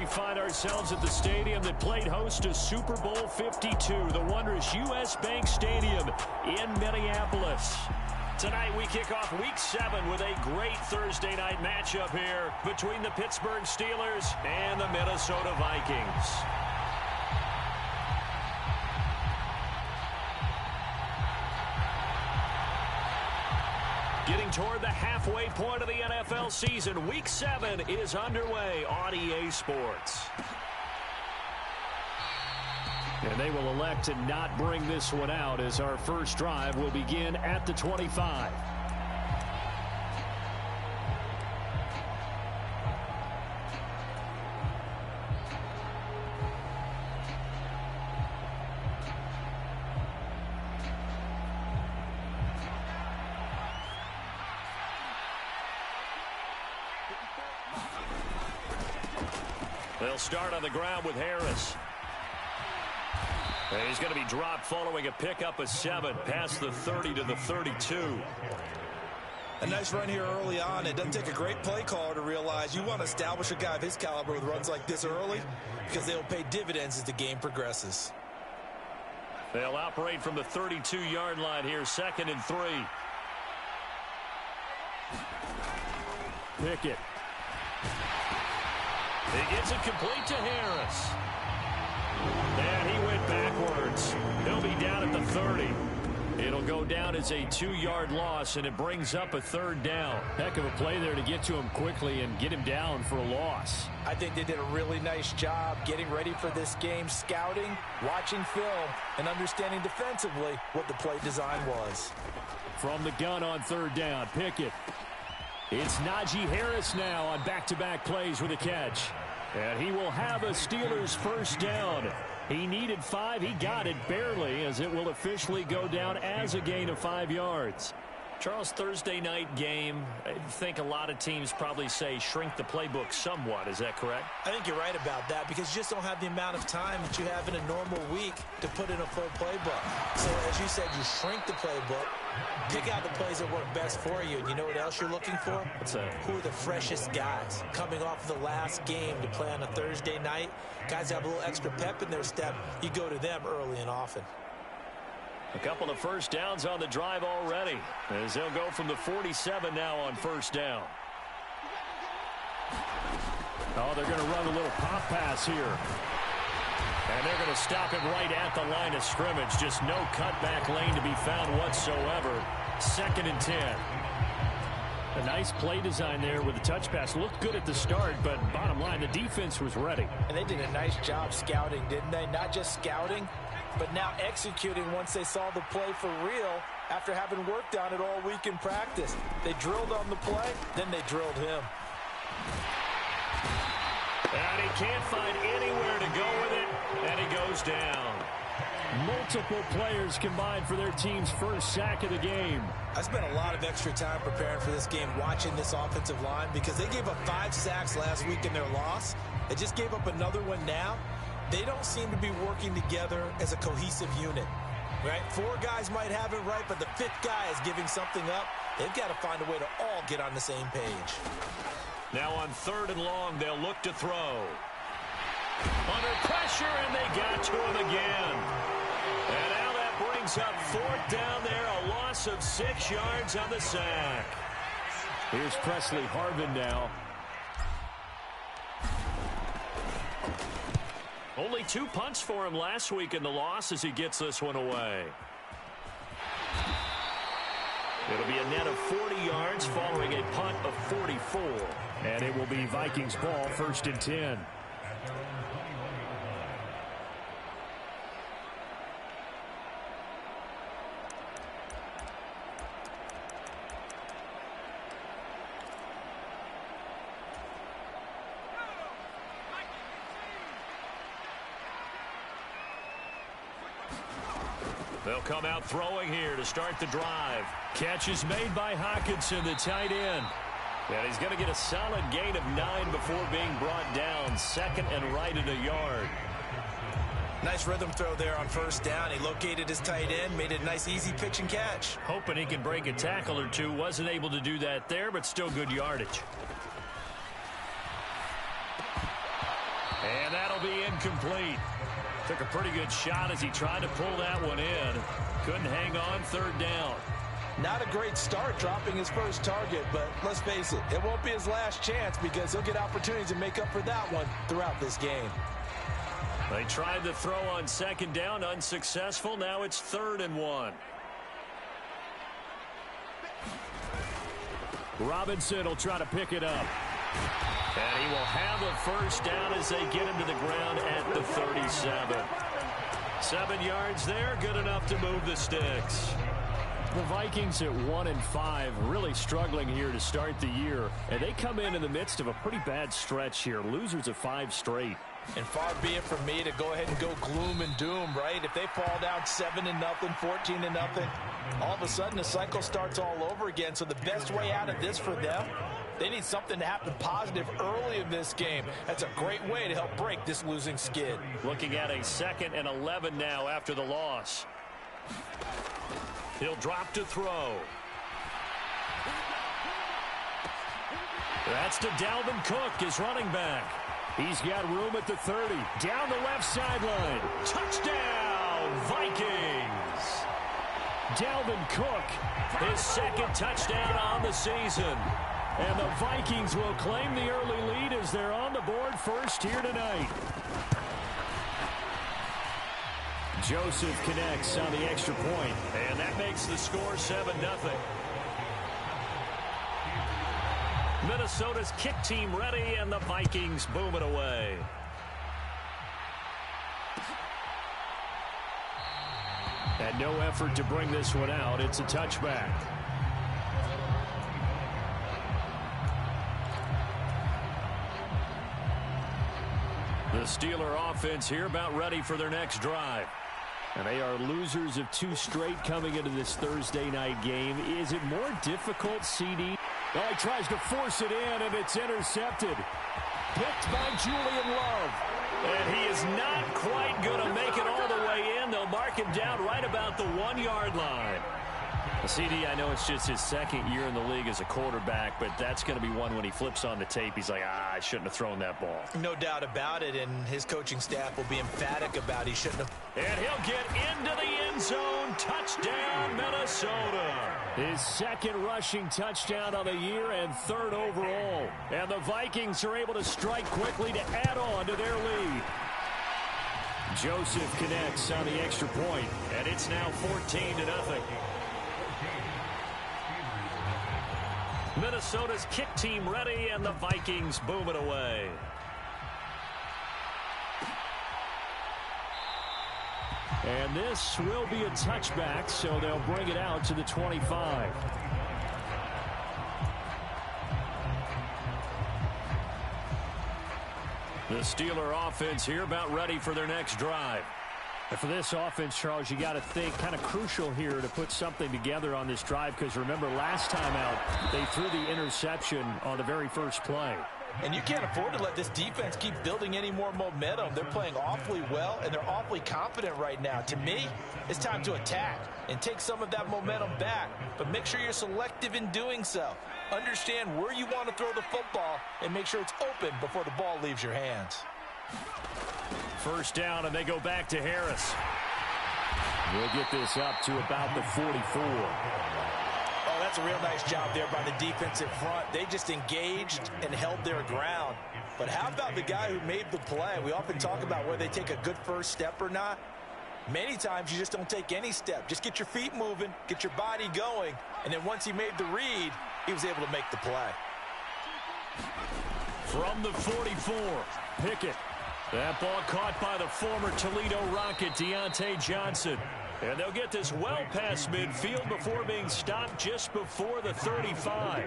we find ourselves at the stadium that played host to Super Bowl 52, the wondrous U.S. Bank Stadium in Minneapolis. Tonight we kick off Week 7 with a great Thursday night matchup here between the Pittsburgh Steelers and the Minnesota Vikings. Getting toward the halfway point of the NFL season, Week 7 is underway on EA Sports. And they will elect to not bring this one out as our first drive will begin at the 25. They'll start on the ground with Harris. And he's going to be dropped following a pickup of 7 past the 30 to the 32. A nice run here early on. It doesn't take a great play caller to realize you want to establish a guy of his caliber with runs like this early because they'll pay dividends as the game progresses. They'll operate from the 32-yard line here, 2nd and 3. Pickett. He gets it complete to Harris. And he went backwards. He'll be down at the 30. It'll go down as a 2-yard loss, and it brings up a 3rd down. Heck of a play there to get to him quickly and get him down for a loss. I think they did a really nice job getting ready for this game, scouting, watching film, and understanding defensively what the play design was. From the gun on 3rd down, Pickett. It's Najee Harris now on back-to-back plays with a catch. And he will have a Steelers first down. He needed 5. He got it barely as it will officially go down as a gain of 5 yards. Charles, Thursday night game, I think a lot of teams probably say shrink the playbook somewhat. Is that correct? I think you're right about that because you just don't have the amount of time that you have in a normal week to put in a full playbook. So, as you said, you shrink the playbook, pick out the plays that work best for you. And you know what else you're looking for? What's that? Who are the freshest guys coming off of the last game to play on a Thursday night? Guys have a little extra pep in their step. You go to them early and often. A couple of first downs on the drive already as they'll go from the 47 now on first down. Oh, they're going to run a little pop pass here. And they're going to stop him right at the line of scrimmage. Just no cutback lane to be found whatsoever. 2nd and 10. A nice play design there with the touch pass. Looked good at the start, but bottom line, the defense was ready. And they did a nice job scouting, didn't they? Not just scouting, but now executing once they saw the play for real after having worked on it all week in practice. They drilled on the play, then they drilled him. And he can't find anywhere to go with it, and he goes down. Multiple players combined for their team's first sack of the game. I spent a lot of extra time preparing for this game watching this offensive line because they gave up 5 sacks last week in their loss. They just gave up another one now. They don't seem to be working together as a cohesive unit, right? 4 guys might have it right, but the 5th guy is giving something up. They've got to find a way to all get on the same page. Now on 3rd and long, they'll look to throw. Under pressure, and they got to him again. And now that brings up 4th down there, a loss of 6 yards on the sack. Here's Presley Harvin now. Only 2 punts for him last week in the loss as he gets this one away. It'll be a net of 40 yards following a punt of 44. And it will be Vikings ball, 1st and 10. They'll come out throwing here to start the drive. Catch is made by Hockenson, the tight end. And he's going to get a solid gain of 9 before being brought down. 2nd and right at a yard. Nice rhythm throw there on 1st down. He located his tight end, made it a nice easy pitch and catch. Hoping he can break a tackle or two. Wasn't able to do that there, but still good yardage. And that'll be incomplete. Took a pretty good shot as he tried to pull that one in. Couldn't hang on, third down. Not a great start dropping his first target, but let's face it, it won't be his last chance because he'll get opportunities to make up for that one throughout this game. They tried to throw on second down, unsuccessful. Now it's 3rd and 1. Robinson will try to pick it up. And he will have a first down as they get him to the ground at the 37. 7 yards there, good enough to move the sticks. The Vikings at 1-5, really struggling here to start the year. And they come in the midst of a pretty bad stretch here. Losers of 5 straight. And far be it from me to go ahead and go gloom and doom, right? If they fall down 7-0, 14-0, all of a sudden the cycle starts all over again. So the best way out of this for them, they need something to happen positive early in this game. That's a great way to help break this losing skid. Looking at a 2nd and 11 now after the loss. He'll drop to throw. That's to Dalvin Cook, his running back. He's got room at the 30. Down the left sideline. Touchdown, Vikings. Dalvin Cook, his 2nd touchdown on the season. And the Vikings will claim the early lead as they're on the board first here tonight. Joseph connects on the extra point. And that makes the score 7-0. Minnesota's kick team ready, and the Vikings boom it away. And no effort to bring this one out. It's a touchback. The Steeler offense here about ready for their next drive. And they are losers of 2 straight coming into this Thursday night game. Is it more difficult, CD? Well, he tries to force it in, and it's intercepted. Picked by Julian Love. And he is not quite going to make it all the way in. They'll mark him down right about the 1-yard line. CD, I know it's just his 2nd year in the league as a quarterback, but that's going to be one when he flips on the tape. He's like, I shouldn't have thrown that ball. No doubt about it, and his coaching staff will be emphatic about he shouldn't have. And he'll get into the end zone. Touchdown, Minnesota. His 2nd rushing touchdown of the year and 3rd overall. And the Vikings are able to strike quickly to add on to their lead. Joseph connects on the extra point, and it's now 14-0. Minnesota's kick team ready, and the Vikings boom it away. And this will be a touchback, so they'll bring it out to the 25. The Steeler offense here about ready for their next drive. And for this offense, Charles, you got to think kind of crucial here to put something together on this drive, because remember last time out they threw the interception on the very first play. And you can't afford to let this defense keep building any more momentum. They're playing awfully well, and they're awfully confident right now. To me, it's time to attack and take some of that momentum back. But make sure you're selective in doing so. Understand where you want to throw the football and make sure it's open before the ball leaves your hands. First down, and they go back to Harris. We'll get this up to about the 44. Oh, that's a real nice job there by the defensive front. They just engaged and held their ground. But how about the guy who made the play? We often talk about whether they take a good first step or not. Many times you just don't take any step. Just get your feet moving, get your body going, and then once he made the read, he was able to make the play. From the 44, Pickett. That ball caught by the former Toledo Rocket, Deontay Johnson. And they'll get this well past midfield before being stopped just before the 35.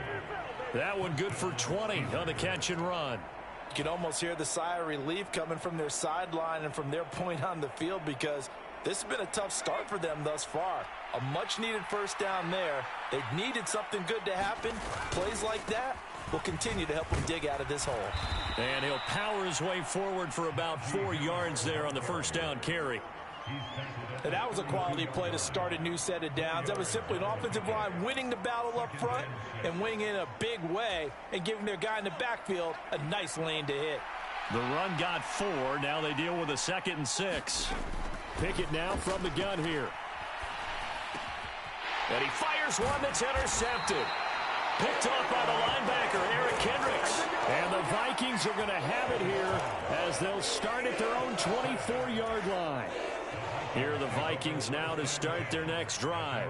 That one good for 20 on the catch and run. You can almost hear the sigh of relief coming from their sideline and from their point on the field, because this has been a tough start for them thus far. A much-needed first down there. They've needed something good to happen. Plays like that will continue to help him dig out of this hole. And he'll power his way forward for about 4 yards there on the first down carry. And that was a quality play to start a new set of downs. That was simply an offensive line winning the battle up front and winning in a big way and giving their guy in the backfield a nice lane to hit. The run got 4. Now they deal with a 2nd and 6. Pickett now from the gun here. And he fires one that's intercepted. Picked off by the linebacker, Eric Kendricks. And the Vikings are going to have it here as they'll start at their own 24-yard line. Here are the Vikings now to start their next drive.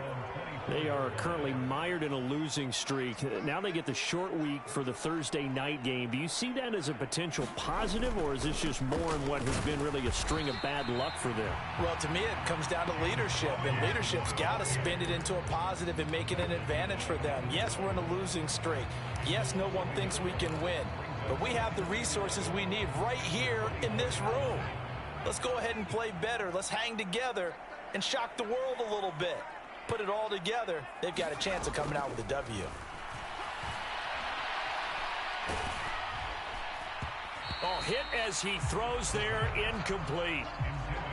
They are currently mired in a losing streak. Now they get the short week for the Thursday night game. Do you see that as a potential positive, or is this just more in what has been really a string of bad luck for them? Well, to me, it comes down to leadership, and leadership's got to spin it into a positive and make it an advantage for them. Yes, we're in a losing streak. Yes, no one thinks we can win, but we have the resources we need right here in this room. Let's go ahead and play better. Let's hang together and shock the world a little bit. Put it all together, they've got a chance of coming out with a W. Oh, hit as he throws there, incomplete.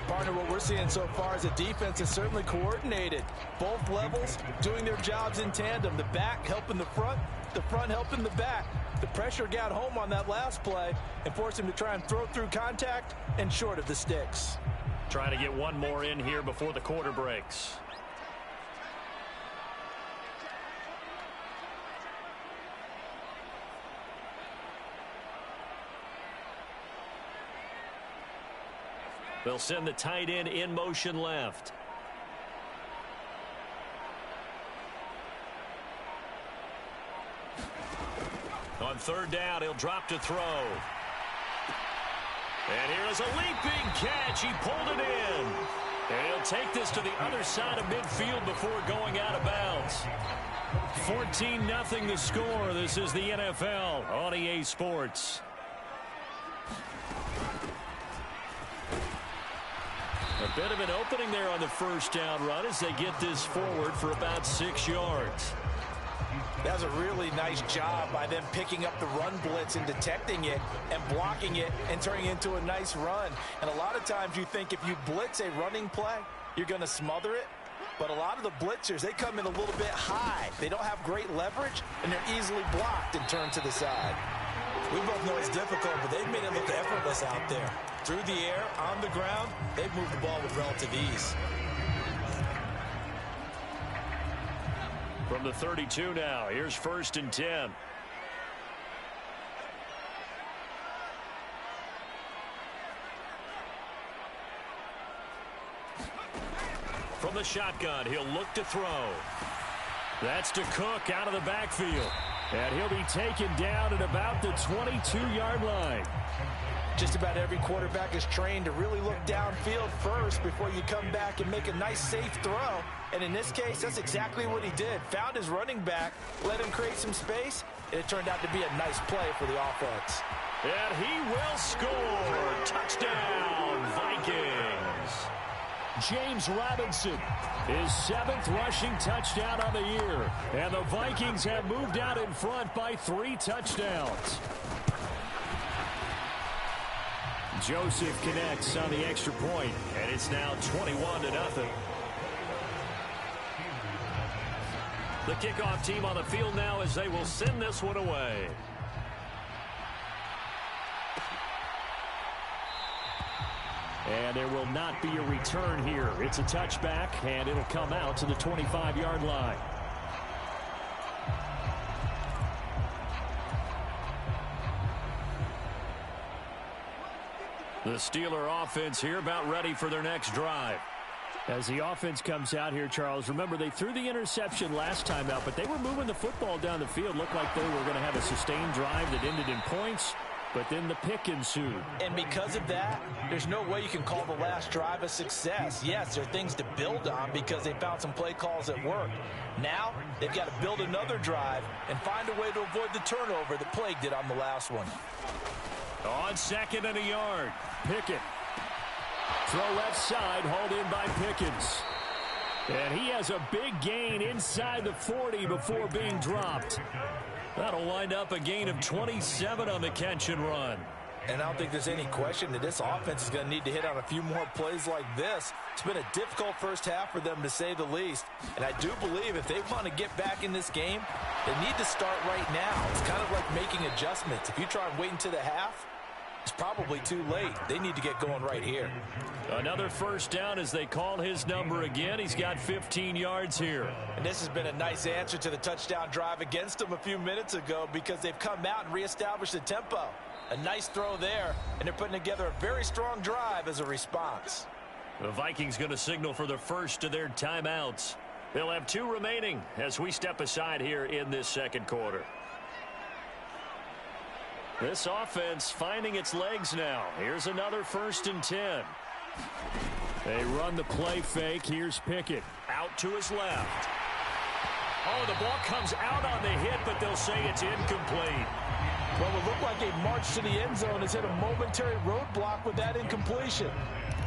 Partner, what we're seeing so far is a defense is certainly coordinated. Both levels doing their jobs in tandem. The back helping the front helping the back. The pressure got home on that last play and forced him to try and throw through contact and short of the sticks. Trying to get one more in here before the quarter breaks. They'll send the tight end in motion left. On 3rd down, he'll drop to throw. And here is a leaping catch. He pulled it in. And he'll take this to the other side of midfield before going out of bounds. 14-0 the score. This is the NFL on EA Sports. A bit of an opening there on the 1st down run as they get this forward for about 6 yards. That was a really nice job by them picking up the run blitz and detecting it and blocking it and turning it into a nice run. And a lot of times you think if you blitz a running play, you're going to smother it. But a lot of the blitzers, they come in a little bit high. They don't have great leverage, and they're easily blocked and turned to the side. We both know it's difficult, but they've made it look effortless out there. Through the air, on the ground, they've moved the ball with relative ease. From the 32 now, here's 1st and 10. From the shotgun, he'll look to throw. That's to Cook out of the backfield. And he'll be taken down at about the 22-yard line. Just about every quarterback is trained to really look downfield first before you come back and make a nice, safe throw. And in this case, that's exactly what he did. Found his running back, let him create some space, and it turned out to be a nice play for the offense. And he will score. Touchdown, Vikings. James Robinson, his 7th rushing touchdown on the year. And the Vikings have moved out in front by 3 touchdowns. Joseph connects on the extra point, and it's now 21-0. The kickoff team on the field now as they will send this one away. And there will not be a return here. It's a touchback, and it'll come out to the 25-yard line. The Steeler offense here about ready for their next drive. As the offense comes out here, Charles, remember they threw the interception last time out, but they were moving the football down the field. Looked like they were going to have a sustained drive that ended in points, but then the pick ensued. And because of that, there's no way you can call the last drive a success. Yes, there are things to build on because they found some play calls that worked. Now, they've got to build another drive and find a way to avoid the turnover that plagued it on the last one. On 2nd and a yard, Pickett. Throw left side, hauled in by Pickens. And he has a big gain inside the 40 before being dropped. That'll wind up a gain of 27 on the catch and run. And I don't think there's any question that this offense is going to need to hit on a few more plays like this. It's been a difficult first half for them, to say the least. And I do believe if they want to get back in this game, they need to start right now. It's kind of like making adjustments. If you try and wait until the half, It's probably too late. They need to get going right here. Another first down as they call his number again. He's got 15 yards here. And this has been a nice answer to the touchdown drive against them a few minutes ago because they've come out and reestablished the tempo. A nice throw there, and they're putting together a very strong drive as a response. The Vikings going to signal for the first of their timeouts. They'll have 2 remaining as we step aside here in this second quarter. This offense finding its legs now. Here's another 1st and 10. They run the play fake. Here's Pickett. Out to his left. Oh, the ball comes out on the hit, but they'll say it's incomplete. Well, it looked like a march to the end zone has hit a momentary roadblock with that incompletion.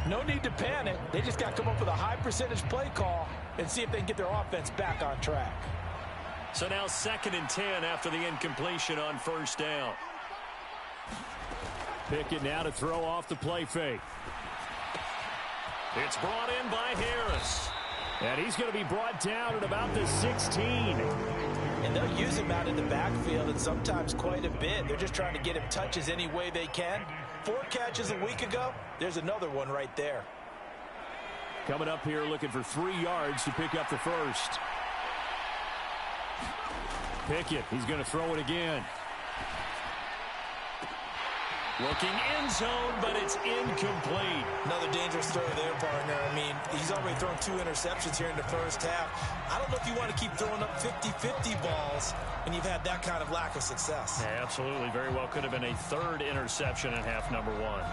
No need to panic. They just got to come up with a high percentage play call and see if they can get their offense back on track. So now 2nd and 10 after the incompletion on 1st down. Pickett now to throw off the play fake. It's brought in by Harris. And he's going to be brought down at about the 16. And they'll use him out in the backfield and sometimes quite a bit. They're just trying to get him touches any way they can. 4 catches a week ago. There's another one right there. Coming up here looking for 3 yards to pick up the first. Pickett, he's going to throw it again. Looking end zone, but it's incomplete. Another dangerous throw there, partner. I mean, he's already thrown 2 interceptions here in the first half. I don't know if you want to keep throwing up 50-50 balls when you've had that kind of lack of success. Yeah, absolutely. Very well could have been a 3rd interception in half number 1.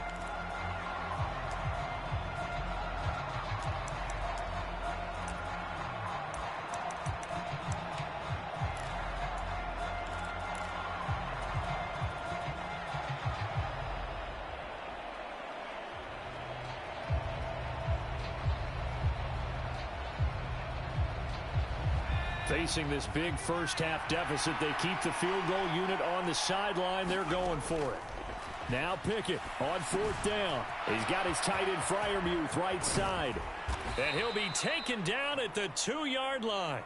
Facing this big first half deficit, they keep the field goal unit on the sideline. They're going for it. Now Pickett on 4th down. He's got his tight end Freiermuth right side. And he'll be taken down at the 2-yard line.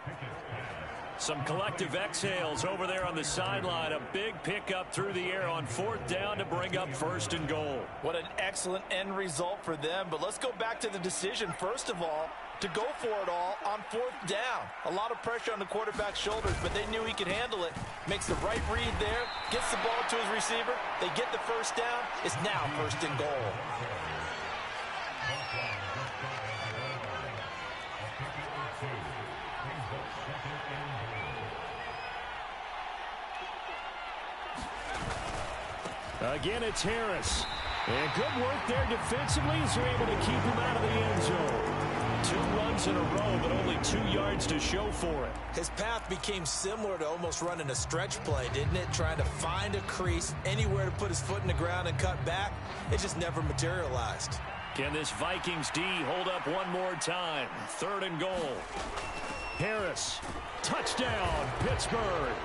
Some collective exhales over there on the sideline. A big pickup through the air on 4th down to bring up 1st and goal. What an excellent end result for them. But let's go back to the decision, first of all, to go for it all on 4th down. A lot of pressure on the quarterback's shoulders, but they knew he could handle it. Makes the right read there, gets the ball to his receiver. They get the first down. It's now 1st and goal. Again, it's Harris. And good work there defensively as they're able to keep him out of the end zone. 2 runs in a row, but only 2 yards to show for it. His path became similar to almost running a stretch play, didn't it? Trying to find a crease, anywhere to put his foot in the ground and cut back. It just never materialized. Can this Vikings D hold up one more time? 3rd and goal. Harris, touchdown, Pittsburgh.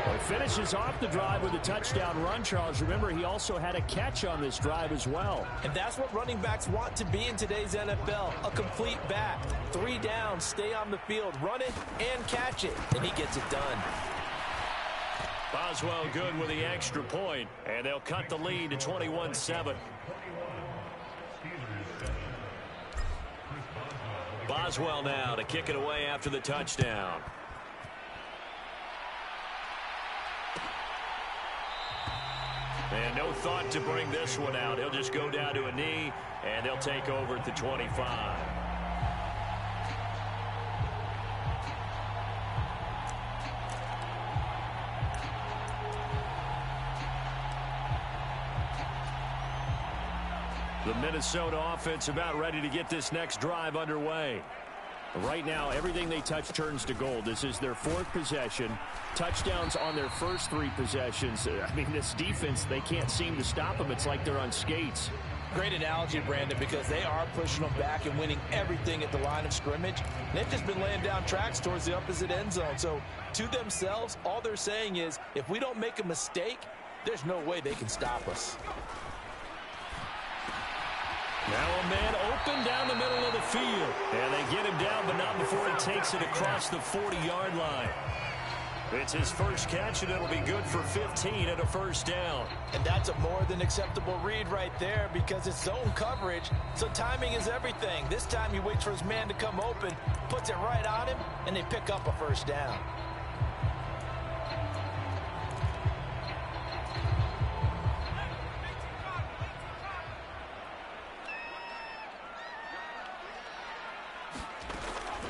Well, finishes off the drive with a touchdown run, Charles. Remember, he also had a catch on this drive as well. And that's what running backs want to be in today's NFL, a complete back. 3 downs, stay on the field, run it and catch it, and he gets it done. Boswell good with the extra point, and they'll cut the lead to 21-7. Boswell now to kick it away after the touchdown. And no thought to bring this one out. He'll just go down to a knee, and they'll take over at the 25. The Minnesota offense about ready to get this next drive underway. Right now, everything they touch turns to gold. This is their 4th possession. Touchdowns on their first 3 possessions. I mean, this defense, they can't seem to stop them. It's like they're on skates. Great analogy, Brandon, because they are pushing them back and winning everything at the line of scrimmage. They've just been laying down tracks towards the opposite end zone. So, to themselves, all they're saying is, if we don't make a mistake, there's no way they can stop us. Now a man open down the middle of the field. And they get him down, but not before he takes it across the 40-yard line. It's his first catch, and it'll be good for 15 and a first down. And that's a more than acceptable read right there because it's zone coverage, so timing is everything. This time he waits for his man to come open, puts it right on him, and they pick up a first down.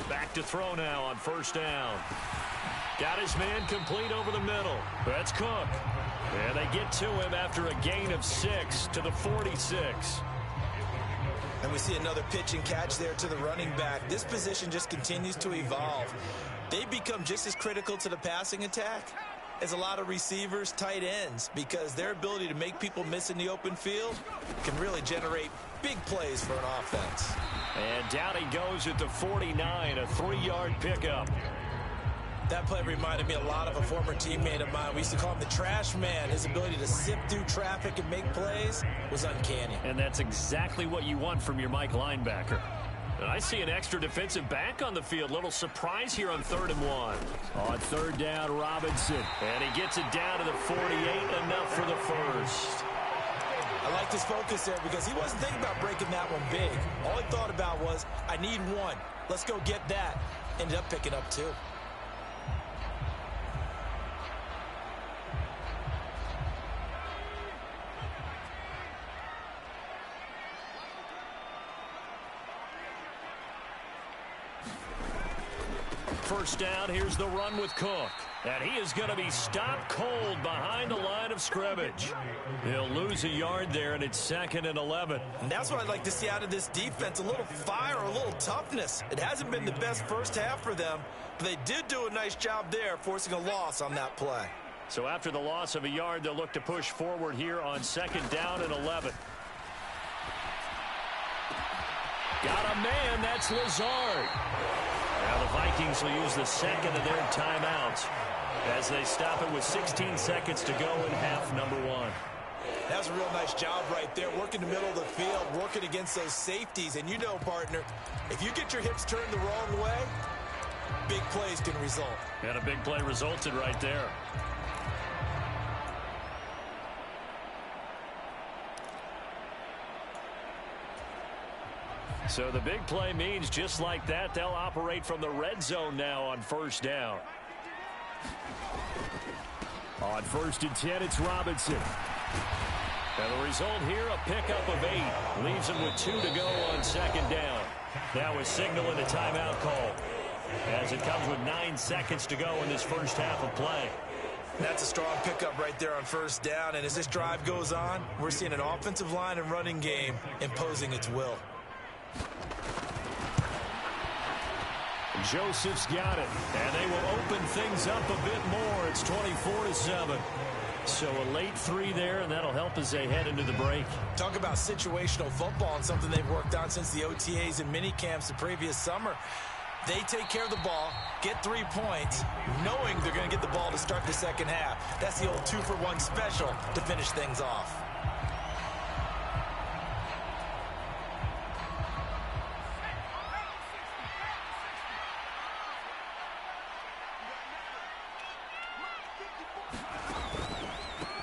Back to throw now on first down. Got his man complete over the middle. That's Cook. And they get to him after a gain of 6 to the 46. And we see another pitch and catch there to the running back. This position just continues to evolve. They become just as critical to the passing attack as a lot of receivers, tight ends, because their ability to make people miss in the open field can really generate big plays for an offense. And down he goes at the 49, a 3-yard pickup. That play reminded me a lot of a former teammate of mine. We used to call him the trash man. His ability to sift through traffic and make plays was uncanny. And that's exactly what you want from your Mike linebacker. And I see an extra defensive back on the field. Little surprise here on 3rd and 1. On 3rd down, Robinson. And he gets it down to the 48, enough for the first. I like his focus there because he wasn't thinking about breaking that one big. All he thought about was, I need one. Let's go get that. Ended up picking up 2. First down, here's the run with Cook. And he is going to be stopped cold behind the line of scrimmage. He'll lose a yard there, and it's 2nd and 11. And that's what I'd like to see out of this defense, a little fire, a little toughness. It hasn't been the best first half for them, but they did do a nice job there, forcing a loss on that play. So after the loss of a yard, they'll look to push forward here on 2nd down and 11. Got a man, that's Lazard. Now the Vikings will use the second of their timeouts as they stop it with 16 seconds to go in half number 1. That's a real nice job right there, working the middle of the field, working against those safeties. And you know, partner, if you get your hips turned the wrong way, big plays can result. And a big play resulted right there. So the big play means just like that, they'll operate from the red zone now on first down. On 1st and 10, it's Robinson. And the result here, a pickup of 8. Leaves him with 2 to go on 2nd down. Now is signaling a timeout call as it comes with 9 seconds to go in this first half of play. That's a strong pickup right there on first down. And as this drive goes on, we're seeing an offensive line and running game imposing its will. Joseph's got it, and they will open things up a bit more. It's 24-7. So a late 3 there, and that'll help as they head into the break. Talk about situational football and something they've worked on since the OTAs and mini camps the previous summer. They take care of the ball, get 3 points, knowing they're going to get the ball to start the second half. That's the old 2-for-1 special to finish things off.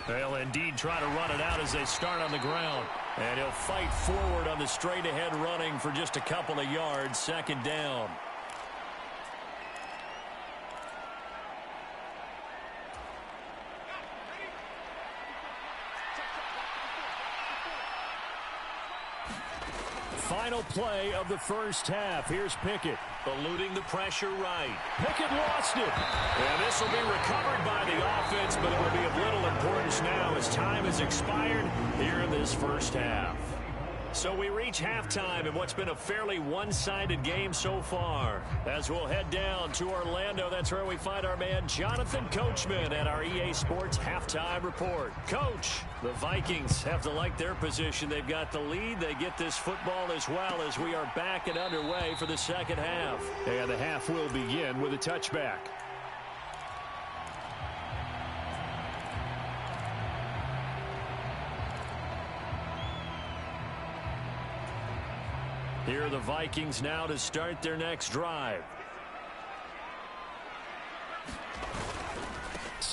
They'll indeed try to run it out as they start on the ground. And he'll fight forward on the straight-ahead running for just a couple of yards. 2nd down. Final play of the first half. Here's Pickett, eluding the pressure right. Pickett lost it. And this will be recovered by the offense, but it will be of little importance now as time has expired here in this first half. So we reach halftime in what's been a fairly one-sided game so far. As we'll head down to Orlando, that's where we find our man Jonathan Coachman at our EA Sports Halftime Report. Coach, the Vikings have to like their position. They've got the lead. They get this football as well as we are back and underway for the second half. And the half will begin with a touchback. Here are the Vikings now to start their next drive.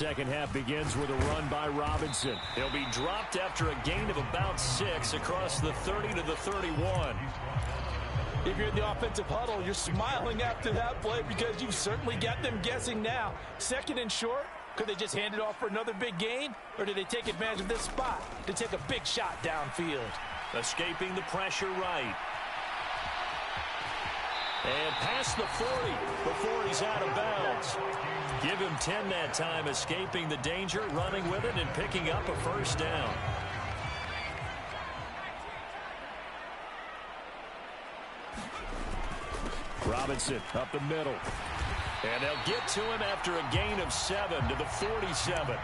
second half begins with a run by Robinson. He'll be dropped after a gain of about 6 across the 30 to the 31. If you're in the offensive huddle, you're smiling after that play because you've certainly got them guessing now. Second and short, could they just hand it off for another big gain? Or did they take advantage of this spot to take a big shot downfield? Escaping the pressure right. And past the 40 before he's out of bounds. Give him 10 that time, escaping the danger, running with it, and picking up a first down. Robinson up the middle. And they'll get to him after a gain of 7 to the 47.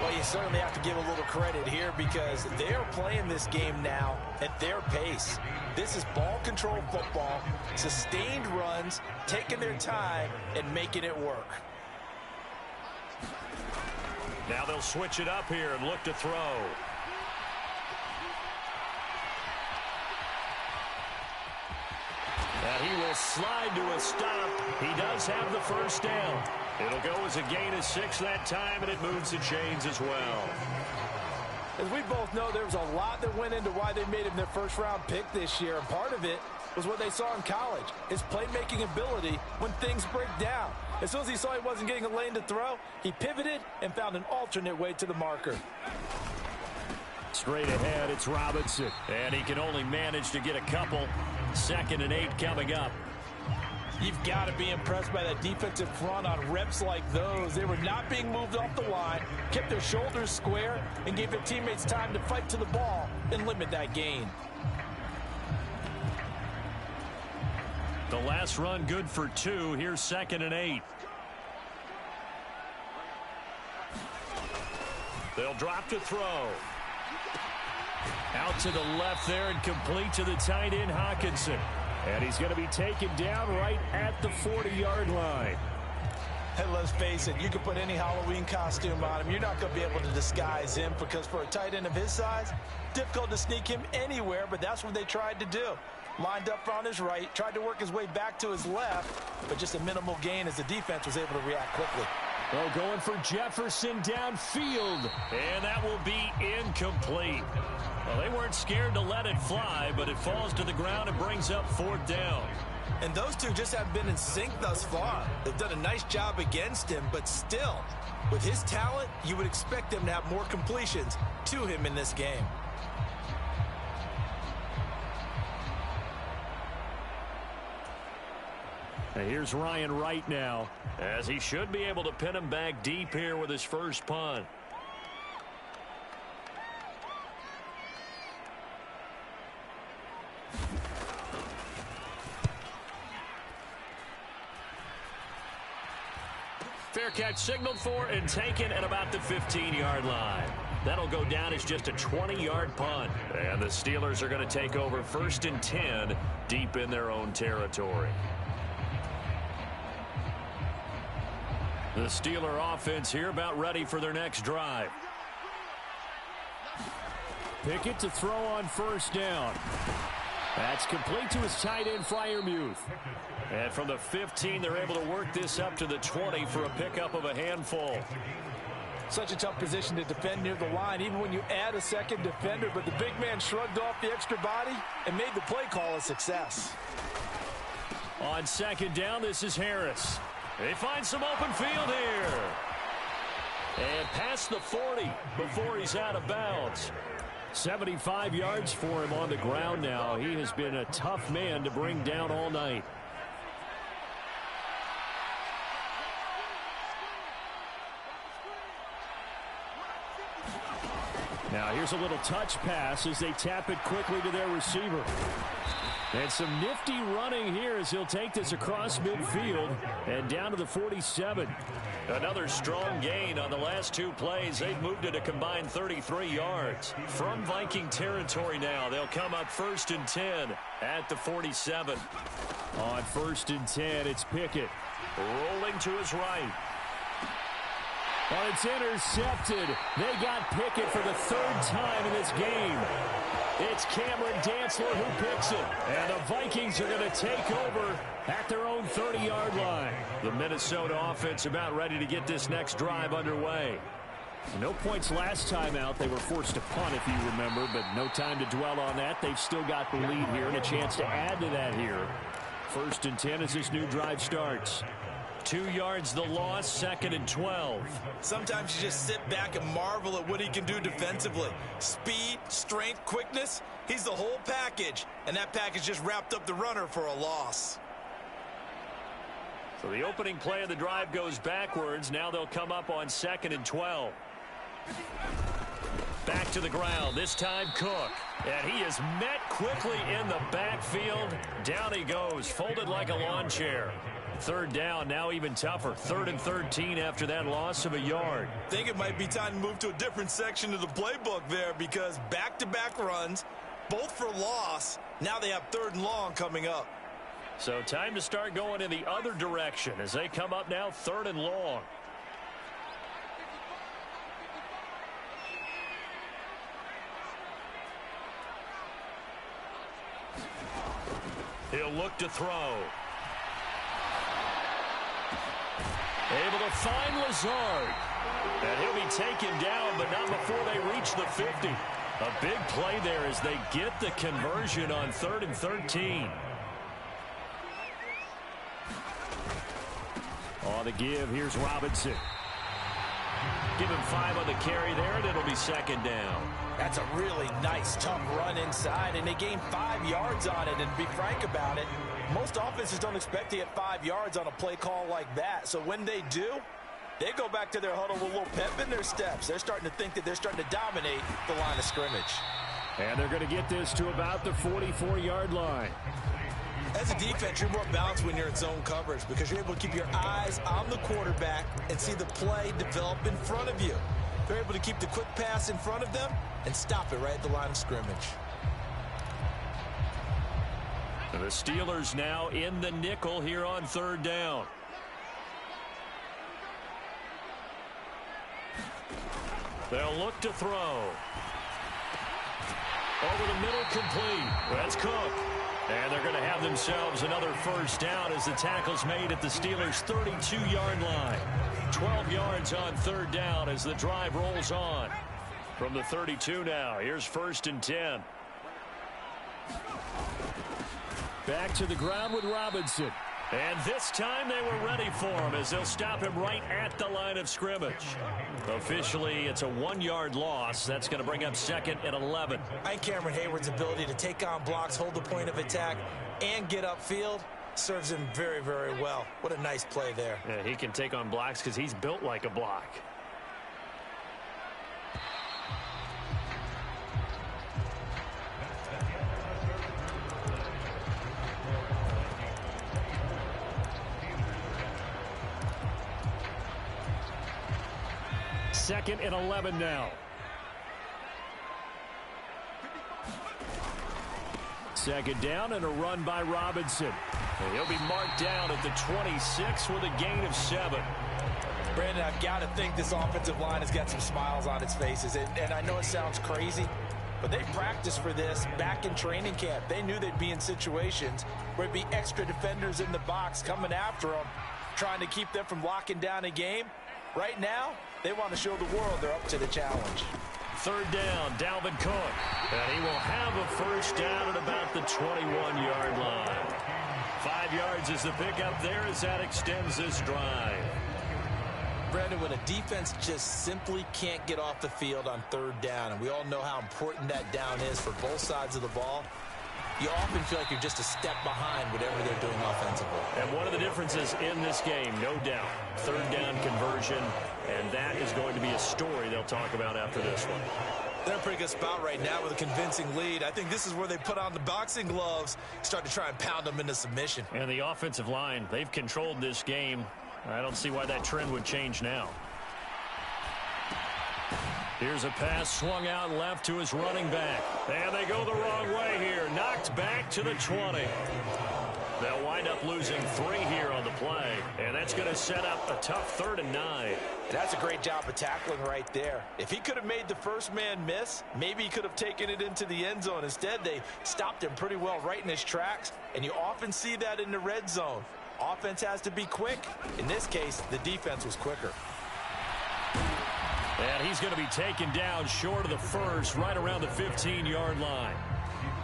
Well, you certainly have to give a little credit here because they're playing this game now at their pace. This is ball control football, sustained runs, taking their time, and making it work. Now they'll switch it up here and look to throw. And he will slide to a stop. He does have the first down. It'll go as a gain of 6 that time, and it moves the chains as well. As we both know, there was a lot that went into why they made him their first-round pick this year, and part of it was what they saw in college, his playmaking ability when things break down. As soon as he saw he wasn't getting a lane to throw, he pivoted and found an alternate way to the marker. Straight ahead, it's Robinson. And he can only manage to get a couple. 2nd and 8 coming up. You've got to be impressed by that defensive front on reps like those. They were not being moved off the line, kept their shoulders square, and gave their teammates time to fight to the ball and limit that gain. The last run good for 2. Here's 2nd and 8. They'll drop to throw. Out to the left there and complete to the tight end, Hawkinson. And he's going to be taken down right at the 40-yard line. And let's face it, you can put any Halloween costume on him. You're not going to be able to disguise him because for a tight end of his size, difficult to sneak him anywhere, but that's what they tried to do. Lined up on his right, tried to work his way back to his left, but just a minimal gain as the defense was able to react quickly. Well, going for Jefferson downfield. And that will be incomplete. Well, they weren't scared to let it fly, but it falls to the ground and brings up 4th down. And those two just have been in sync thus far. They've done a nice job against him, but still, with his talent, you would expect them to have more completions to him in this game. And here's Ryan Wright now, as he should be able to pin him back deep here with his first punt. Fair catch signaled for and taken at about the 15-yard line. That'll go down as just a 20-yard punt. And the Steelers are going to take over 1st and 10 deep in their own territory. The Steeler offense here about ready for their next drive. Pickett to throw on 1st down. That's complete to his tight end, Freiermuth. And from the 15, they're able to work this up to the 20 for a pickup of a handful. Such a tough position to defend near the line, even when you add a second defender. But the big man shrugged off the extra body and made the play call a success. On 2nd down, this is Harris. They find some open field here. And past the 40 before he's out of bounds. 75 yards for him on the ground now. He has been a tough man to bring down all night. Now here's a little touch pass as they tap it quickly to their receiver. And some nifty running here as he'll take this across midfield and down to the 47. Another strong gain on the last 2 plays. They've moved it a combined 33 yards. From Viking territory now, they'll come up 1st and 10 at the 47. On 1st and 10, it's Pickett. Rolling to his right. Oh, it's intercepted. They got Pickett for the third time in this game. It's Cameron Dantzler who picks it. And the Vikings are going to take over at their own 30-yard line. The Minnesota offense about ready to get this next drive underway. No points last time out. They were forced to punt, if you remember, but no time to dwell on that. They've still got the lead here and a chance to add to that here. 1st and 10 as this new drive starts. 2 yards the loss, 2nd and 12. Sometimes you just sit back and marvel at what he can do defensively. Speed, strength, quickness. He's the whole package. And that package just wrapped up the runner for a loss. So the opening play of the drive goes backwards. Now they'll come up on 2nd and 12. Back to the ground. This time Cook. And he is met quickly in the backfield. Down he goes, folded like a lawn chair. 3rd down, now even tougher. 3rd and 13 after that loss of a yard. I think it might be time to move to a different section of the playbook there because back-to-back runs, both for loss. Now they have 3rd and long coming up. So time to start going in the other direction as they come up now 3rd and long. He'll look to throw. Able to find Lazard. And he'll be taken down, but not before they reach the 50. A big play there as they get the conversion on 3rd and 13. On the give, here's Robinson. Give him 5 on the carry there, and it'll be 2nd down. That's a really nice, tough run inside, and they gained 5 yards on it. And to be frank about it, most offenses don't expect to get 5 yards on a play call like that. So when they do, they go back to their huddle with a little pep in their steps. They're starting to think that they're starting to dominate the line of scrimmage. And they're going to get this to about the 44-yard line. As a defense, you're more balanced when you're in zone coverage because you're able to keep your eyes on the quarterback and see the play develop in front of you. They're able to keep the quick pass in front of them and stop it right at the line of scrimmage. The Steelers now in the nickel here on 3rd down. They'll look to throw. Over the middle, complete. That's Cook. And they're going to have themselves another 1st down as the tackle's made at the Steelers' 32-yard line. 12 yards on 3rd down as the drive rolls on. From the 32 now, here's 1st and 10. Back to the ground with Robinson. And this time they were ready for him as they'll stop him right at the line of scrimmage. Officially, it's a 1-yard loss. That's going to bring up 2nd and 11. I think Cameron Hayward's ability to take on blocks, hold the point of attack, and get upfield serves him very, very well. What a nice play there. Yeah, he can take on blocks because he's built like a block. Second and 11 now. Second down and a run by Robinson. And he'll be marked down at the 26 with a gain of 7. Brandon, I've got to think this offensive line has got some smiles on its faces. And I know it sounds crazy, but they practiced for this back in training camp. They knew they'd be in situations where it'd be extra defenders in the box coming after them, trying to keep them from locking down a game. Right now, they want to show the world they're up to the challenge. 3rd down, Dalvin Cook. And he will have a 1st down at about the 21-yard line. 5 yards is the pickup there as that extends this drive. Brandon, when a defense just simply can't get off the field on 3rd down, and we all know how important that down is for both sides of the ball, you often feel like you're just a step behind whatever they're doing offensively. And one of the differences in this game, no doubt, 3rd down conversion, and that is going to be a story they'll talk about after this one. They're in a pretty good spot right now with a convincing lead. I think this is where they put on the boxing gloves, start to try and pound them into submission. And the offensive line, they've controlled this game. I don't see why that trend would change now. Here's a pass swung out left to his running back. And they go the wrong way here. Knocked back to the 20. They'll wind wind up losing 3 here on the play, and that's going to set up a tough 3rd and 9. That's a great job of tackling right there. If he could have made the first man miss, maybe he could have taken it into the end zone. Instead, they stopped him pretty well right in his tracks, and you often see that in the red zone. Offense has to be quick. In this case, the defense was quicker. And he's going to be taken down short of the first, right around the 15-yard line.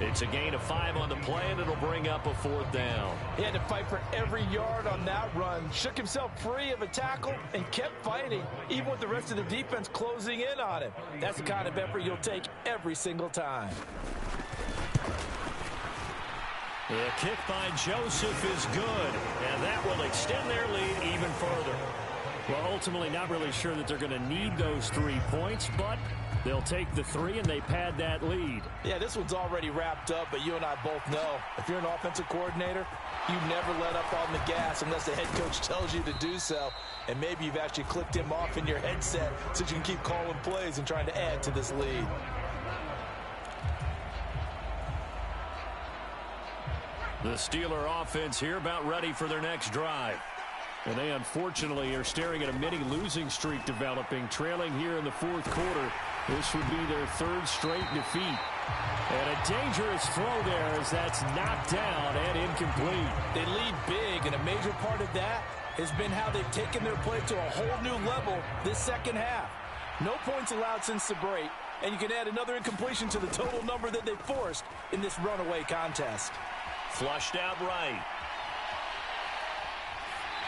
It's a gain of 5 on the play, and it'll bring up a 4th down. He had to fight for every yard on that run, shook himself free of a tackle, and kept fighting, even with the rest of the defense closing in on him. That's the kind of effort you'll take every single time. The kick by Joseph is good, and that will extend their lead even further. Well, ultimately, not really sure that they're going to need those 3 points, but they'll take the 3 and they pad that lead. Yeah, this one's already wrapped up, but you and I both know if you're an offensive coordinator, you never let up on the gas unless the head coach tells you to do so. And maybe you've actually clicked him off in your headset so you can keep calling plays and trying to add to this lead. The Steeler offense here about ready for their next drive. And they unfortunately are staring at a mini losing streak developing, trailing here in the 4th quarter. This would be their 3rd straight defeat. And a dangerous throw there as that's knocked down and incomplete. They lead big, and a major part of that has been how they've taken their play to a whole new level this second half. No points allowed since the break, and you can add another incompletion to the total number that they forced in this runaway contest. Flushed out right.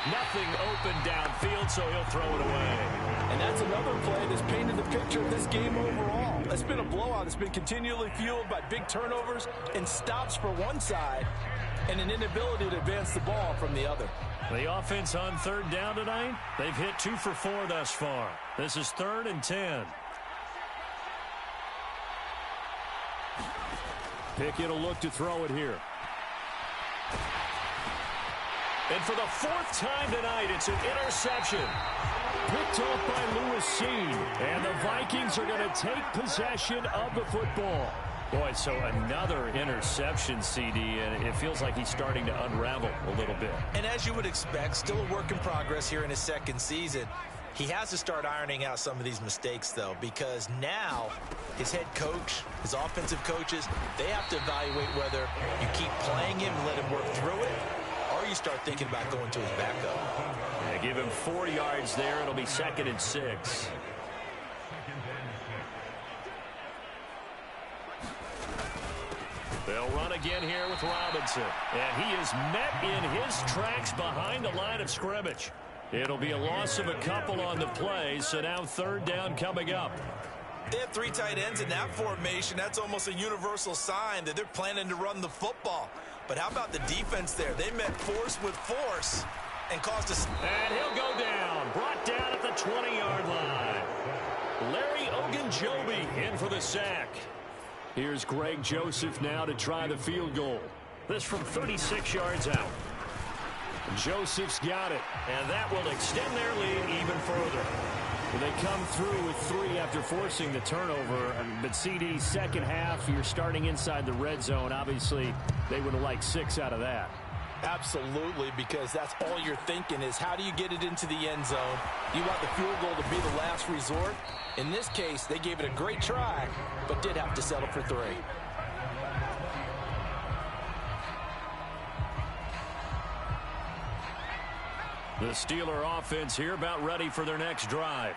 Nothing open downfield, so he'll throw it away. And that's another play that's painted the picture of this game overall. It's been a blowout. It's been continually fueled by big turnovers and stops for one side and an inability to advance the ball from the other. The offense on 3rd down tonight, they've hit 2 for 4 thus far. This is 3rd and 10. Pickett will look to throw it here. And for the 4th time tonight, it's an interception. Picked off by Lewis Seen. And the Vikings are going to take possession of the football. Boy, so another interception, CD, and it feels like he's starting to unravel a little bit. And as you would expect, still a work in progress here in his 2nd season. He has to start ironing out some of these mistakes, though, because now his head coach, his offensive coaches, they have to evaluate whether you keep playing him and let him work through it, or you start thinking about going to his backup. Yeah, give him 4 yards there. It'll be 2nd and 6. They'll run again here with Robinson. And he is met in his tracks behind the line of scrimmage. It'll be a loss of a couple on the play, so now 3rd down coming up. They have 3 tight ends in that formation. That's almost a universal sign that they're planning to run the football. But how about the defense there? They met force with force and caused us. And he'll go down. Brought down at the 20-yard line. Larry Ogunjobi in for the sack. Here's Greg Joseph now to try the field goal. This from 36 yards out. Joseph's got it, and that will extend their lead even further. They come through with 3 after forcing the turnover. But CD, second half, you're starting inside the red zone. Obviously, they would have liked 6 out of that. Absolutely, because that's all you're thinking is how do you get it into the end zone? You want the field goal to be the last resort. In this case, they gave it a great try, but did have to settle for 3. The Steeler offense here about ready for their next drive.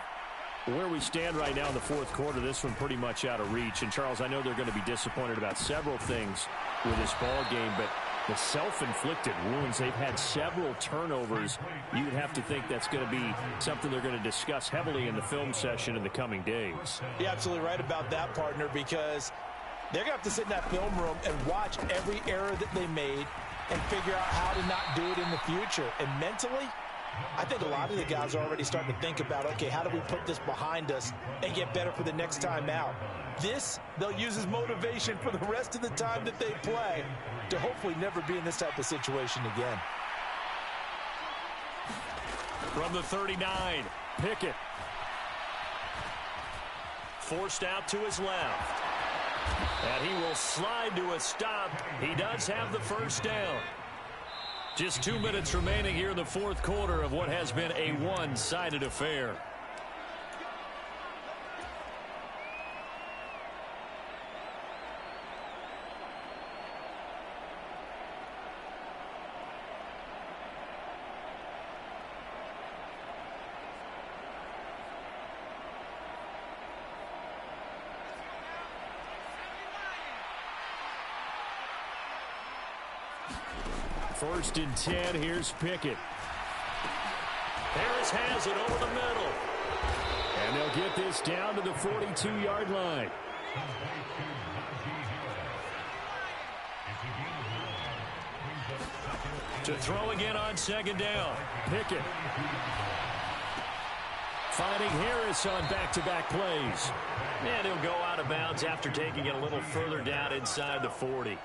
Where we stand right now in the 4th quarter, this one pretty much out of reach. And, Charles, I know they're going to be disappointed about several things with this ball game, but the self-inflicted wounds, they've had several turnovers. You would have to think that's going to be something they're going to discuss heavily in the film session in the coming days. You're absolutely right about that, partner, because they're going to have to sit in that film room and watch every error that they made and figure out how to not do it in the future. And mentally, I think a lot of the guys are already starting to think about, okay, how do we put this behind us and get better for the next time out? This, they'll use as motivation for the rest of the time that they play to hopefully never be in this type of situation again. From the 39, Pickett. Forced out to his left. And he will slide to a stop. He does have the first down. Just 2 minutes remaining here in the fourth quarter of what has been a one-sided affair. First and 10, here's Pickett. Harris has it over the middle. And they'll get this down to the 42-yard line. To throw again on second down. Pickett. Finding Harris on back-to-back plays. And he'll go out of bounds after taking it a little further down inside the 40.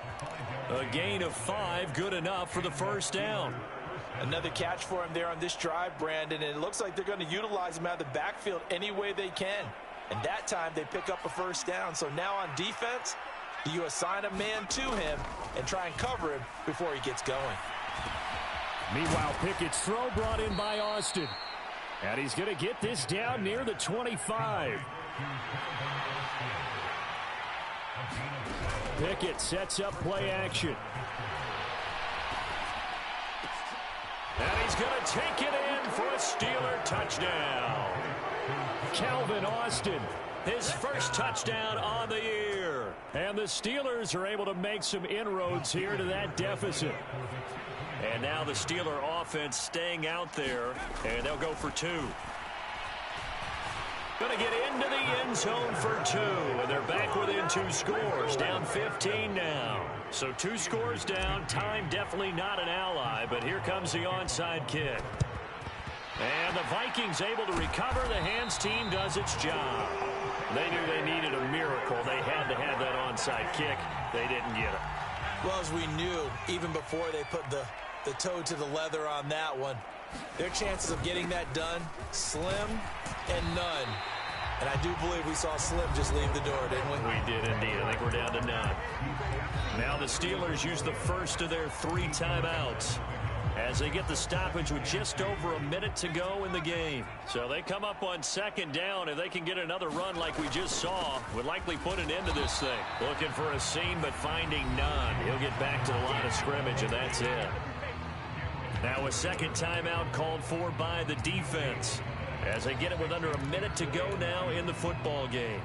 A gain of 5, good enough for the first down. Another catch for him there on this drive, Brandon, and it looks like they're going to utilize him out of the backfield any way they can. And that time they pick up a first down. So now on defense, do you assign a man to him and try and cover him before he gets going? Meanwhile, Pickett's throw brought in by Austin. And he's going to get this down near the 25. Pickett sets up play action. And he's going to take it in for a Steeler touchdown. Calvin Austin, his first touchdown on the year. And the Steelers are able to make some inroads here to that deficit. And now the Steeler offense staying out there, and they'll go for 2. Going to get into the end zone for 2, and they're back within 2 scores, down 15 now. So 2 scores down, time definitely not an ally, but here comes the onside kick. And the Vikings able to recover. The hands team does its job. They knew they needed a miracle. They had to have that onside kick. They didn't get it. Well, as we knew, even before they put the toe to the leather on that one, their chances of getting that done, slim and none. And I do believe we saw Slim just leave the door, didn't we? We did indeed. I think we're down to none. Now the Steelers use the first of their 3 timeouts as they get the stoppage with just over a minute to go in the game. So they come up on second down. If they can get another run like we just saw, would likely put an end to this thing. Looking for a seam, but finding none. He'll get back to the line of scrimmage, and that's it. Now a second timeout called for by the defense as they get it with under a minute to go now in the football game.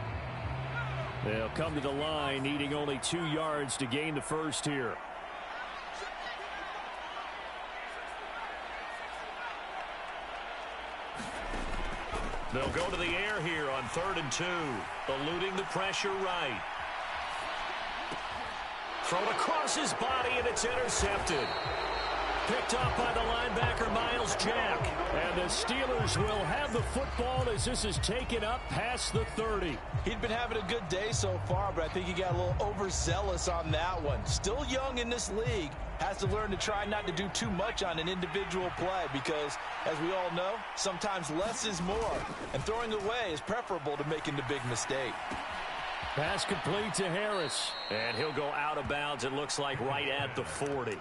They'll come to the line needing only 2 yards to gain the first here. They'll go to the air here on 3rd and 2, eluding the pressure right. Thrown across his body, and it's intercepted. Picked up by the linebacker, Miles Jack. And the Steelers will have the football as this is taken up past the 30. He'd been having a good day so far, but I think he got a little overzealous on that one. Still young in this league. Has to learn to try not to do too much on an individual play because, as we all know, sometimes less is more. And throwing away is preferable to making the big mistake. Pass complete to Harris. And he'll go out of bounds, it looks like, right at the 40.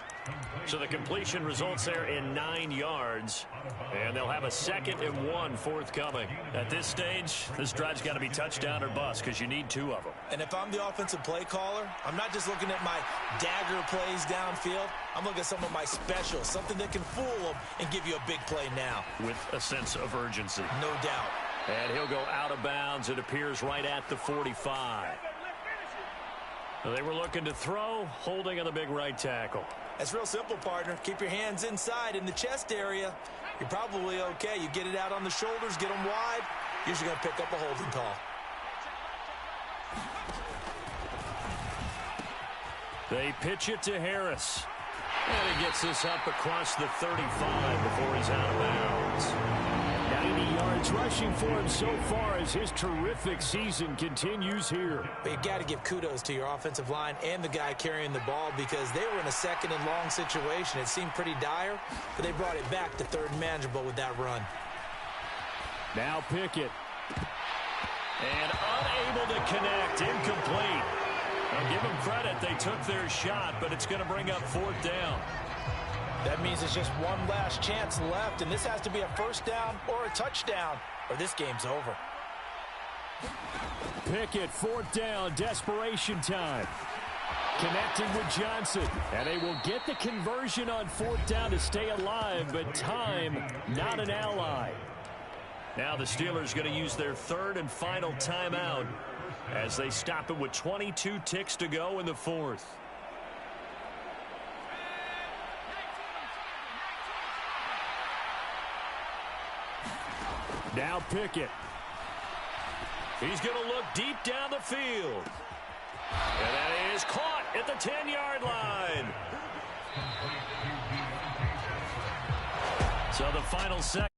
So the completion results there in 9 yards. And they'll have a 2nd and 1 forthcoming. At this stage, this drive's got to be touchdown or bust because you need 2 of them. And if I'm the offensive play caller, I'm not just looking at my dagger plays downfield. I'm looking at some of my specials, something that can fool them and give you a big play now. With a sense of urgency. No doubt. And he'll go out of bounds. It appears right at the 45. They were looking to throw, holding on the big right tackle. That's real simple, partner. Keep your hands inside in the chest area. You're probably okay. You get it out on the shoulders, get them wide. Usually going to pick up a holding call. They pitch it to Harris. And he gets this up across the 35 before he's out of bounds. 90 yards rushing for him so far as his terrific season continues here. But you got to give kudos to your offensive line and the guy carrying the ball because they were in a 2nd and long situation. It seemed pretty dire, but they brought it back to 3rd and manageable with that run. Now Pickett. And unable to connect, incomplete. And give them credit, they took their shot, but it's going to bring up 4th down. That means it's just one last chance left, and this has to be a first down or a touchdown, or this game's over. Pickett, fourth down, desperation time. Connecting with Johnson, and they will get the conversion on fourth down to stay alive, but time not an ally. Now the Steelers going to use their third and final timeout as they stop it with 22 ticks to go in the fourth. Now Pickett. He's going to look deep down the field. And that is caught at the 10-yard line. So the final second.